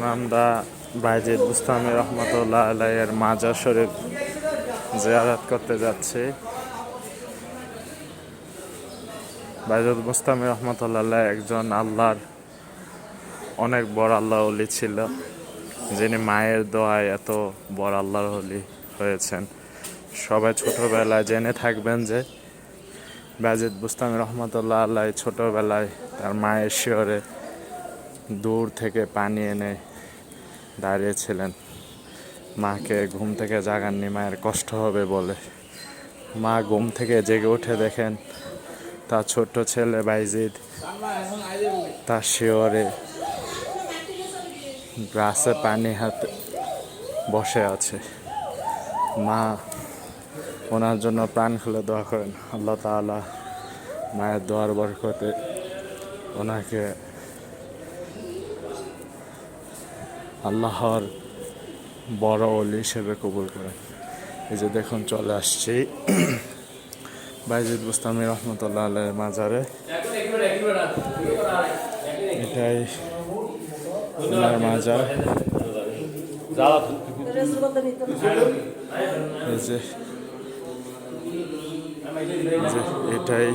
আমরা বাইজিদ বুস্তামি রহমতুল্লাহ আলাইয়ের মাজার শরীফ জিয়ারত করতে যাচ্ছি। বাইজিদ বুস্তামি রহমতুল্লাহ আলাইহ একজন আল্লাহর অনেক বড় আল্লাহ ওলি ছিল, যিনি মায়ের দোয়ায় এত বড় আল্লাহর ওলি হয়েছেন। সবাই ছোটবেলায় জেনে থাকবেন যে বাইজিদ বুস্তামি রহমতুল্লাহ আলাইহ ছোটবেলায় তার মায়ের শিয়রে দূর থেকে পানি এনে দাঁড়িয়েছিলেন। মাকে ঘুম থেকে জাগাননি, মায়ের কষ্ট হবে বলে। মা ঘুম থেকে জেগে উঠে দেখেন তার ছোট্ট ছেলে বাইজিদ তার শিয়রে গ্লাসে পানি হাতে বসে আছে। মা ওনার জন্য প্রাণ খুলে দোয়া করেন, আল্লাহ তাআলা মায়ের দোয়ার বরকতে ওনাকে আল্লাহর বড় ওলি হিসেবে কবুল করেন। এই যে দেখুন চলে আসছি বাইজিদ বুস্তামি রহমতুল্লাহ আলাইহির মাজারে। এটাই ওনার মাজার। এই যে এটাই